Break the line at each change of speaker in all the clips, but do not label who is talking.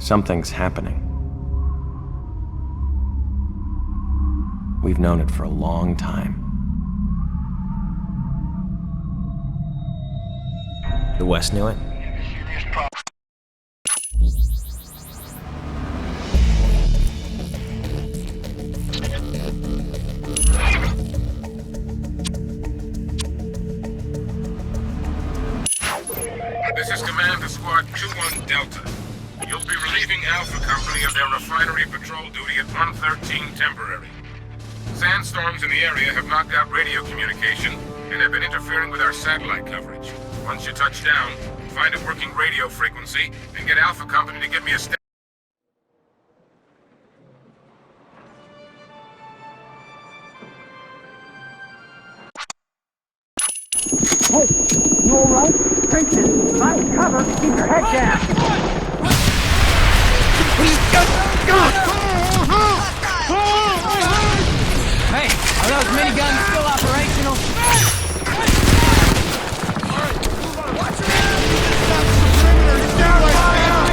Something's happening. We've known it for a long time.
The West knew it?
This is Command to Squad 2-1 Delta. You'll be relieving Alpha Company of their refinery patrol duty at 113 temporary. Sandstorms in the area have knocked out radio communication and have been interfering with our satellite coverage. Once you touch down, find a working radio frequency and get Alpha Company to give me a step.
Hey, you alright? Vincent, find cover, keep your head down! Hey, are those miniguns still operational? Watch your head! Stop the perimeter! He's down by fire!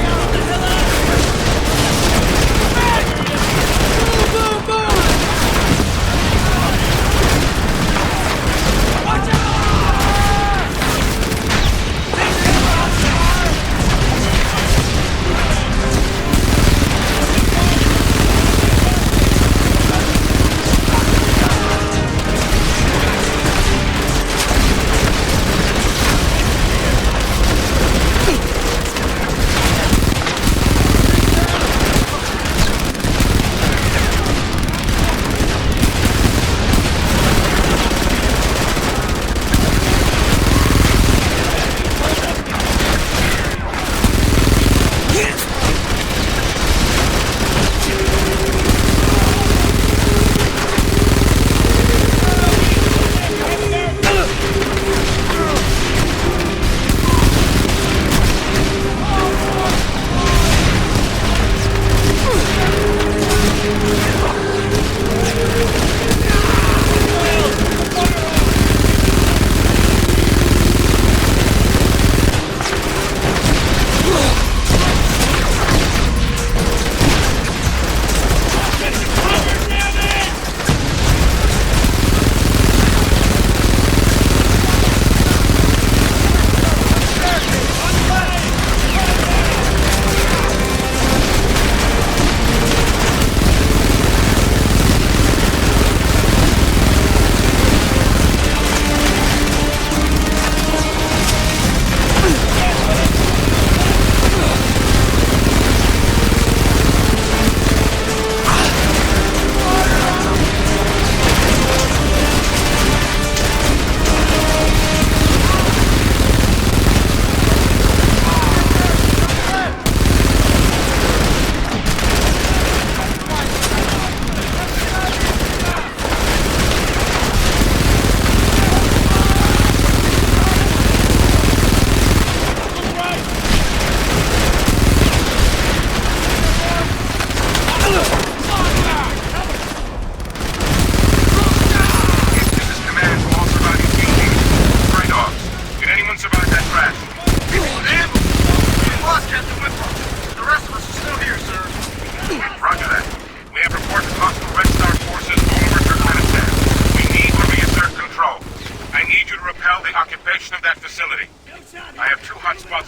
Boom, boom, boom! Watch out!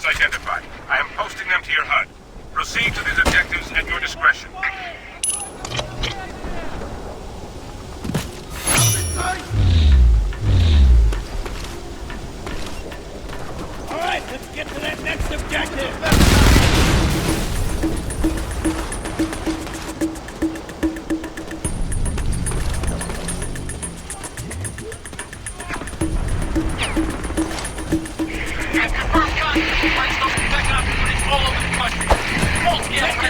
identified. I am posting them to your HUD. Proceed to these objectives at your discretion.
All right, let's get to that next objective. All over the country.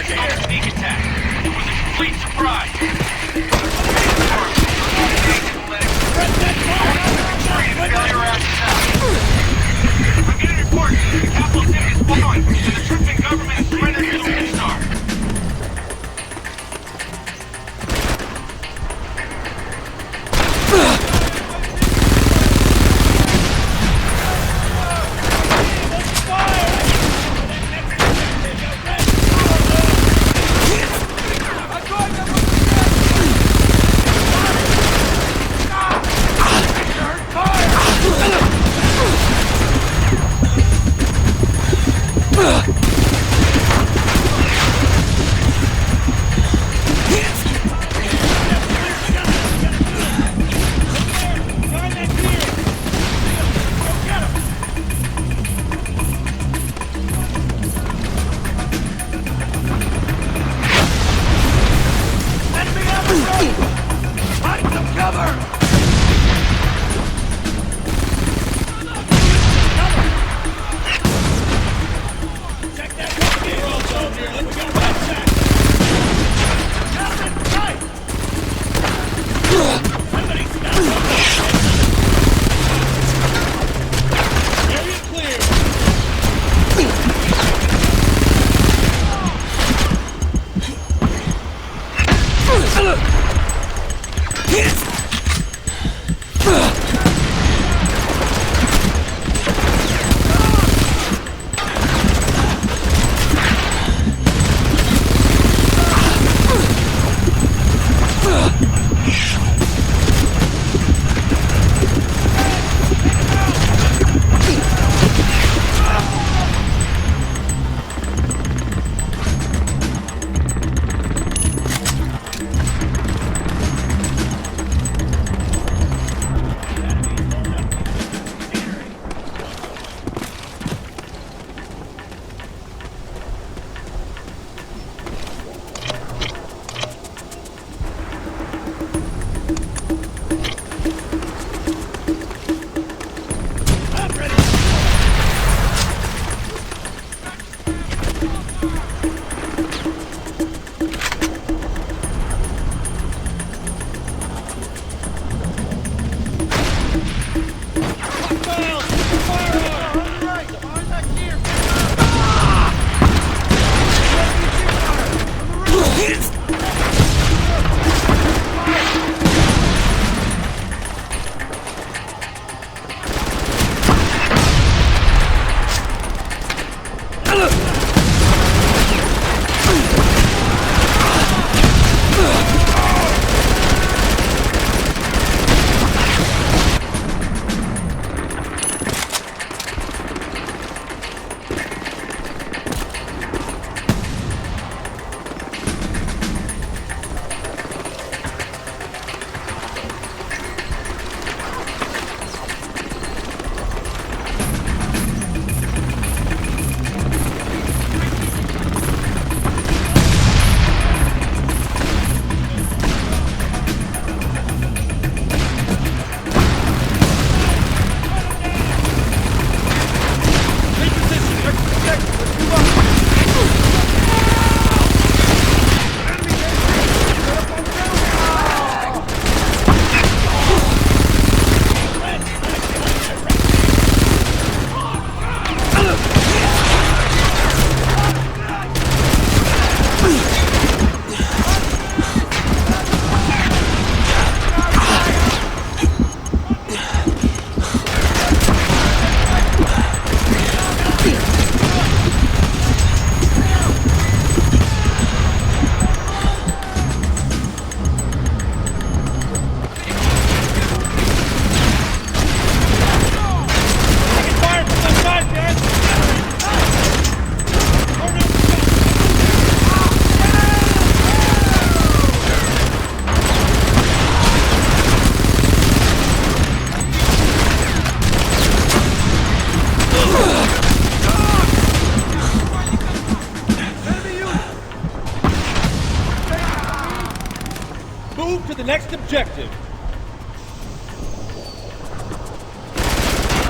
Move to the next objective.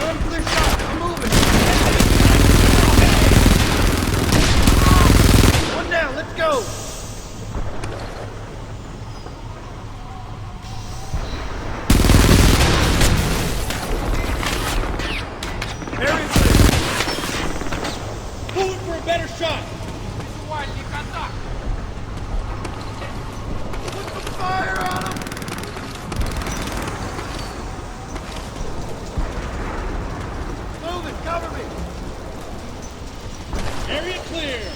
I'm for the shot. I'm moving. One down. Let's go.
Area clear. Move for a better shot.
Fire on him! Moving, cover me!
Area clear.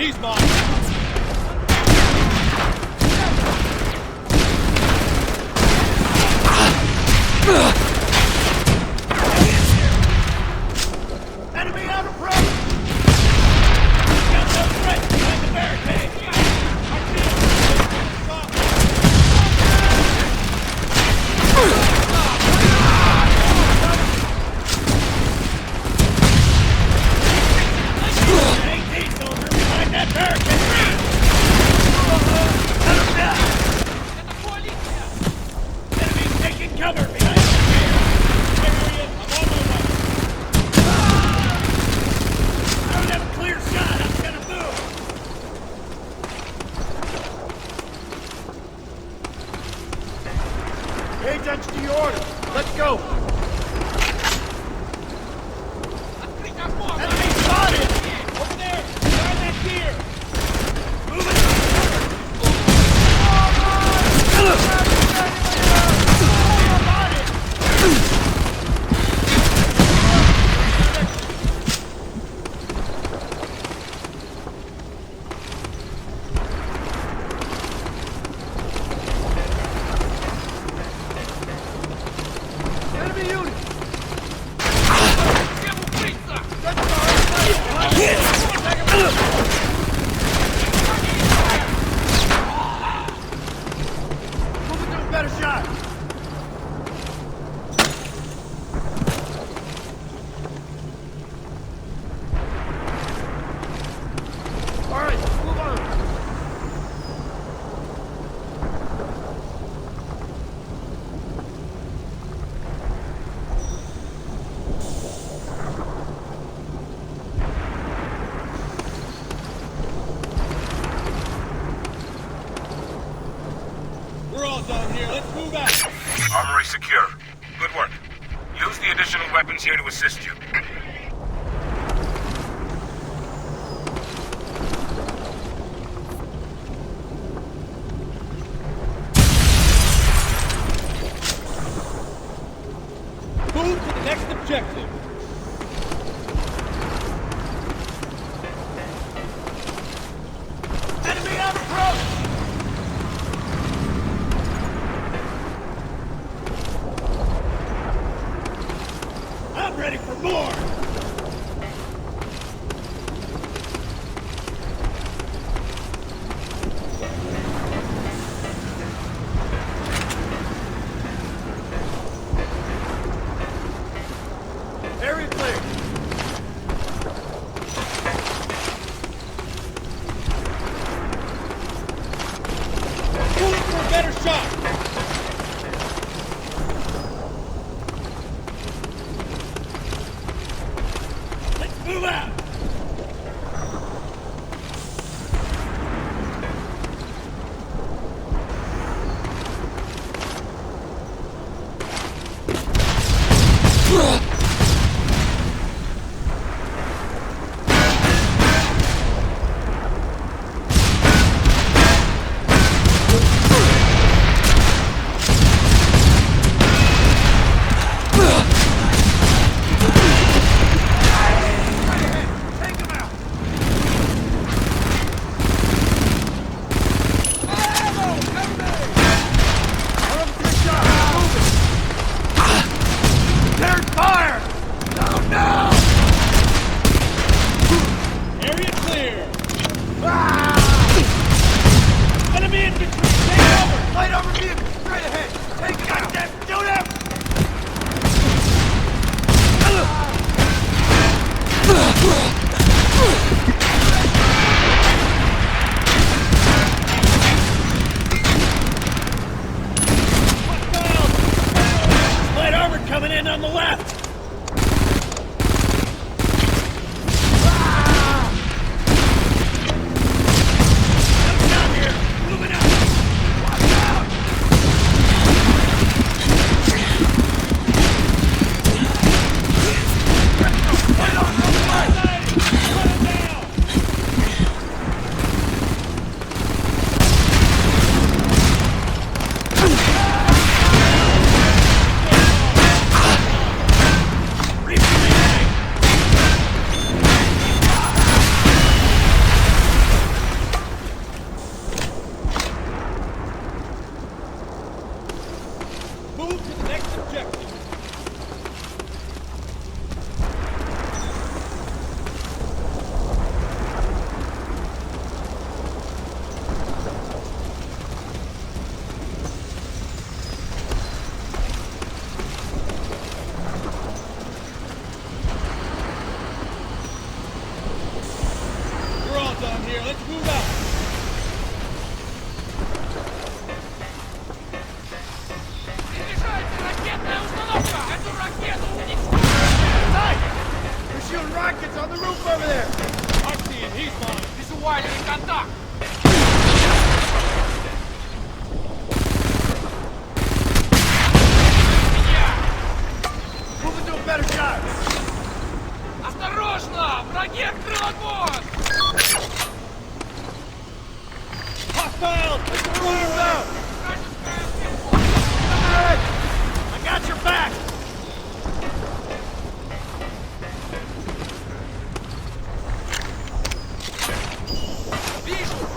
He's mine. Enemy out of approach! Got those threats behind the barricade! Soldier behind that barricade! Enemy's taking cover behind the barricade! I'm on my way! I don't have a clear shot, I'm gonna move! Hey, Judge, to your order. Let's go! Enemy spotted! Over there! Behind that gear! Moving! Enemy unit! Moving to a better shot! Alright, let's move on! We're all done here. Let's move out.
Armory secure. Good work. Use the additional weapons here to assist you.
Move to the next objective. Enemy on approach! I'm ready for more! Area clear! Moving for a better shot! Let's move out!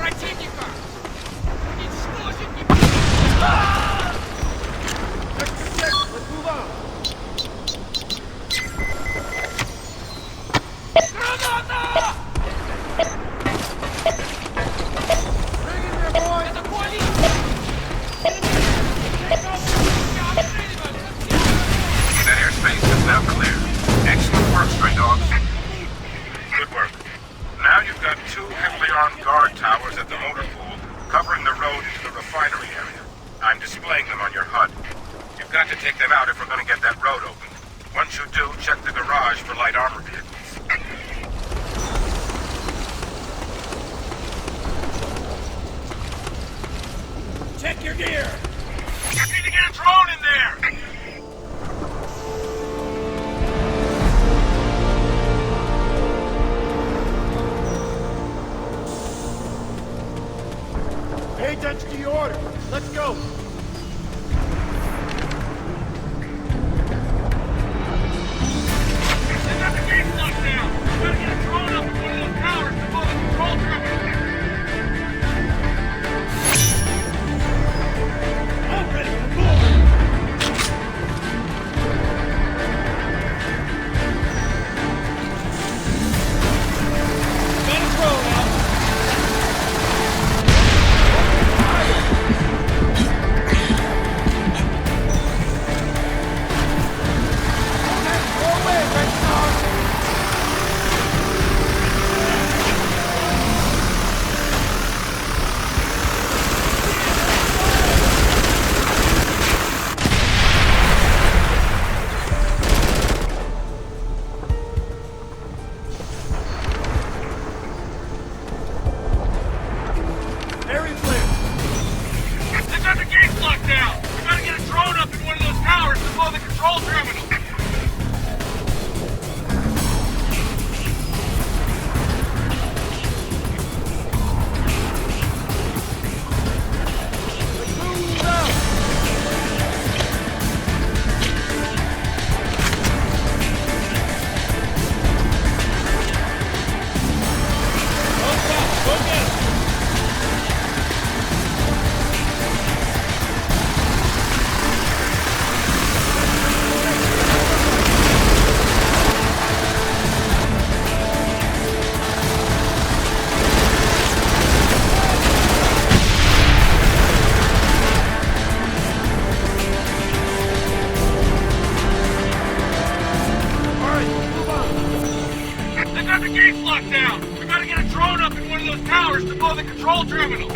противника! Уничтожить Let's move on! Граната! Bring in there, boy! Это коалиция!
That airspace is now clear. Excellent work, Stray Dogs. Good work. Now you've got two heavily armed guard towers at the motor pool, covering the road into the refinery area. I'm displaying them on your HUD. You've got to take them out if we're going to get that road open. Once you do, check the garage for light armor vehicles.
Check your gear!
You need to get a drone in there!
Pay attention to your order. Let's go.
They got the gate locked down! We gotta get a drone up in one of those towers above the control terminal!
I'm ready for more. Got a drone out. Area clear.
They got the gates locked down! We gotta get a drone up in one of those towers above the control terminal!
Move out. Go get it. All right, move on.
They got the gates locked down! We gotta get a drone up in one of those towers above the control terminal!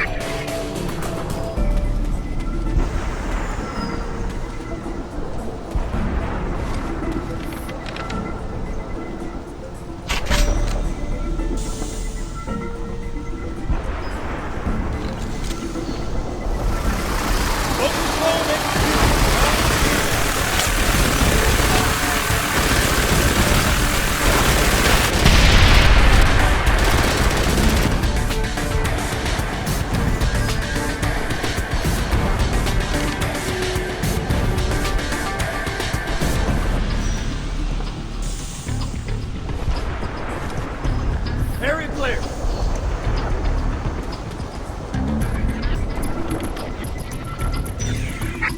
Focus control, make area clear.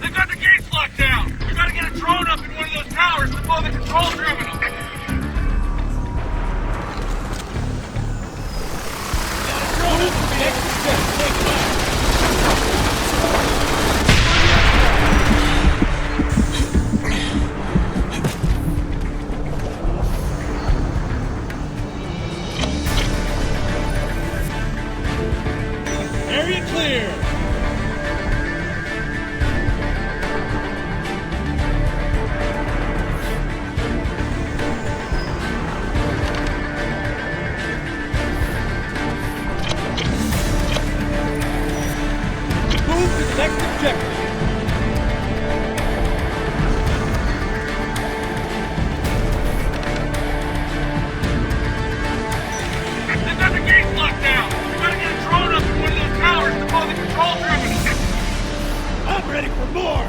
They got the gates locked down! We gotta get a drone up in one of those towers above the control terminal!
Drone up the extra step. Take it out. Area clear. Move to the next objective.
They got the gates locked down! We gotta get a drone up in one of those towers above the control terminal!
I'm ready for more.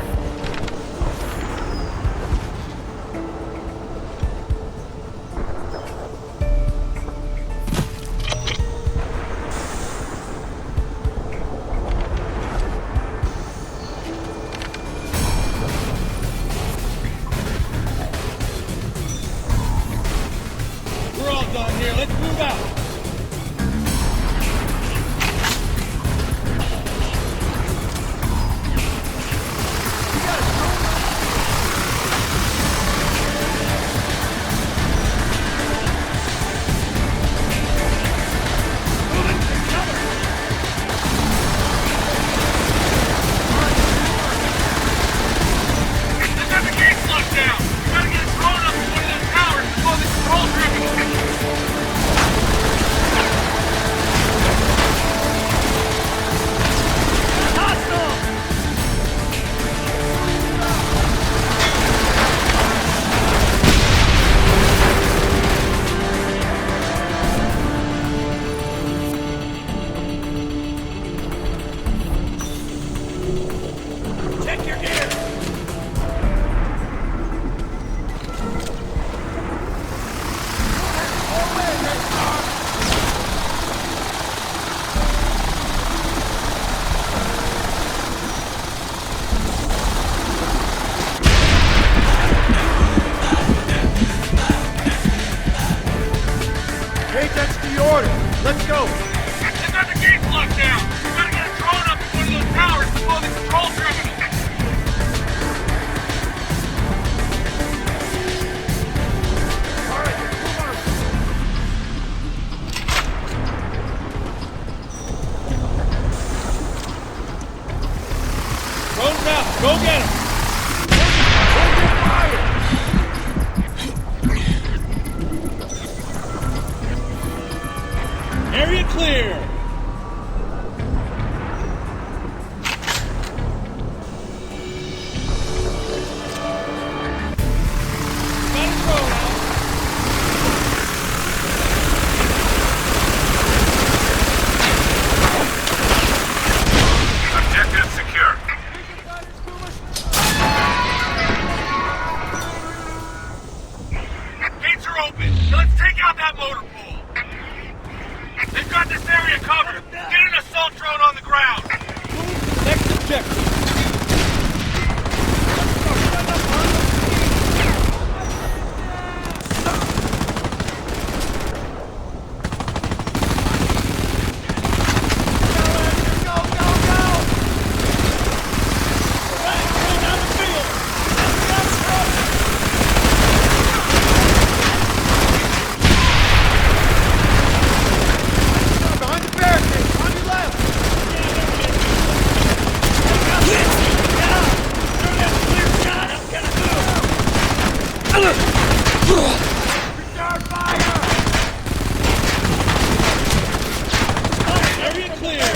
Go get him! Area clear! Let it go now!
Objective secure. Gates are open. Let's take out that motor pool. They've got this area covered. Get an assault drone on the ground.
Next objective. Area clear!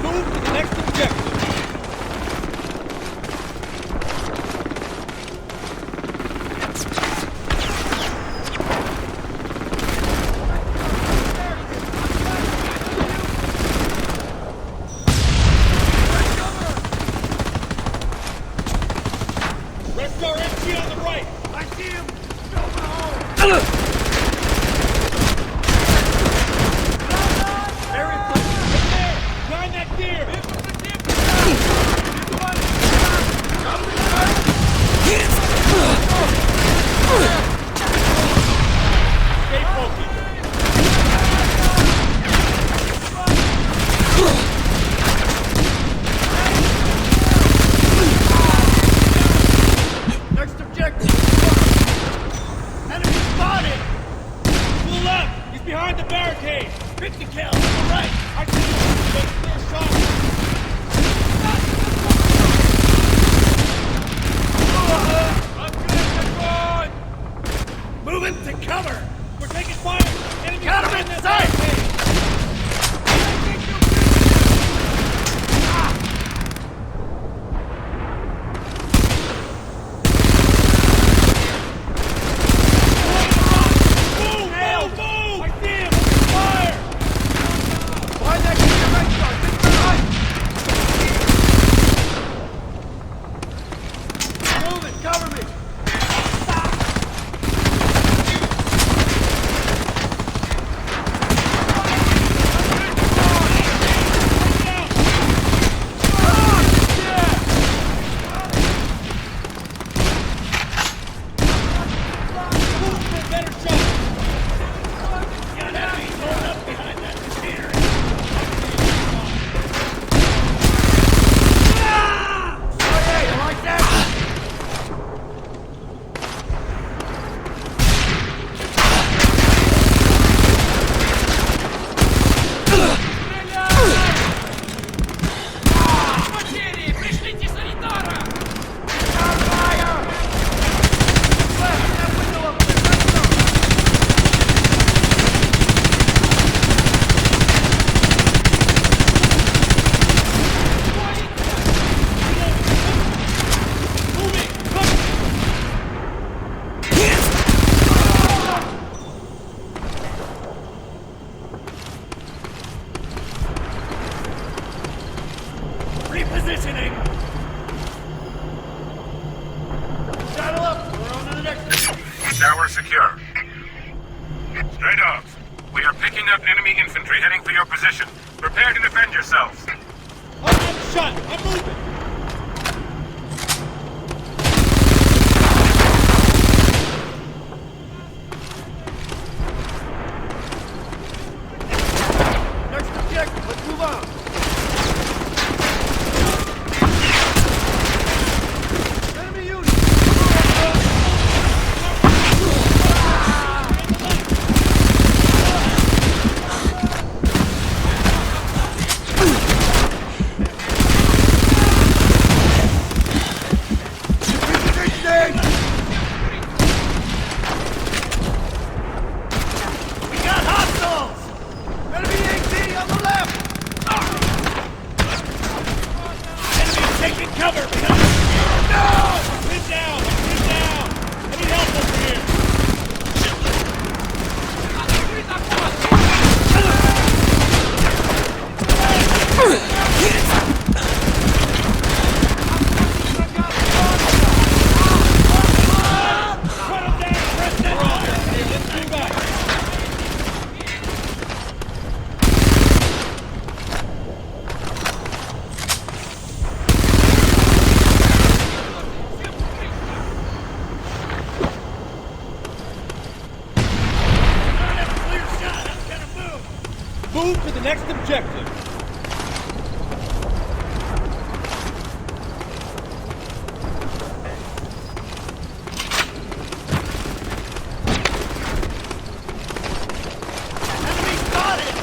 Move to the next objective. Rest our MG on the right. I see him. Over home. Area clear. Right there. Behind that deer. Stay focused. Next objective. Enemy spotted. To the left. He's behind the barricade. 50 kills. To the right. I see him. Make a clear shot. Moving to cover! We're taking fire! Enemy got him in sight! Move! Move! Move! I see him! Fire! Positioning! Saddle up! We're on to the next.
Tower secure. Stray Dogs, we are picking up enemy infantry heading for your position. Prepare to defend yourselves.
I'm shot! I'm moving! Next objective, let's move on! Enemy unit! We got hostiles! Enemy AT on the left! Enemy taking cover! No! Pin down! Pin down! I need help over here! Put him down! Press that button! Let's move back! Clear shot! I'm gonna move! Move to the next objective! Enemy spotted!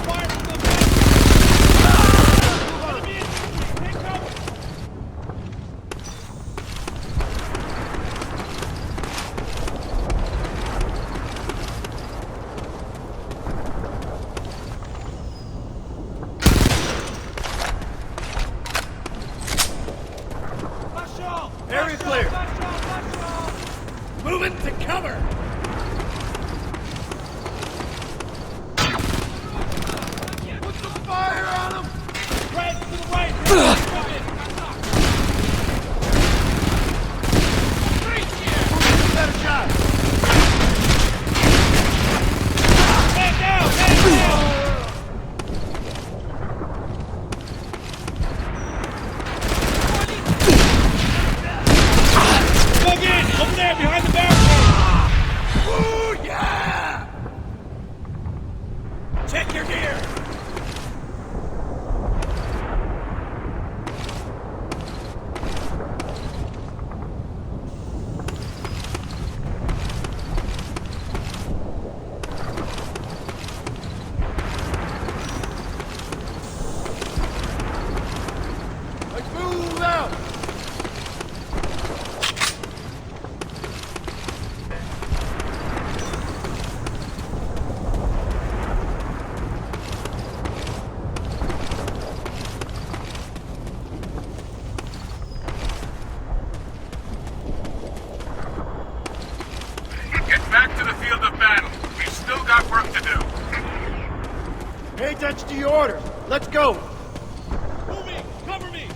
Fire from the back! Enemy infantry! Take cover! Area clear! Moving to cover! Put some fire on them! Right to the right! Better shot! Man down! Man down! Plug in! Over there, behind the barricade! Ooh, yeah! Check your gear! Let's move out!
Get back to the field of battle. We've still got work to do.
Pay attention to your orders. Let's go. Moving. Cover me.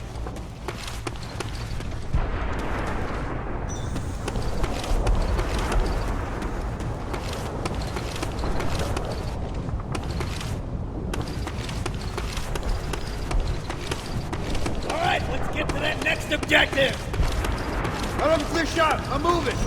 All right, let's get to that next objective. I don't have a clear shot. I'm moving.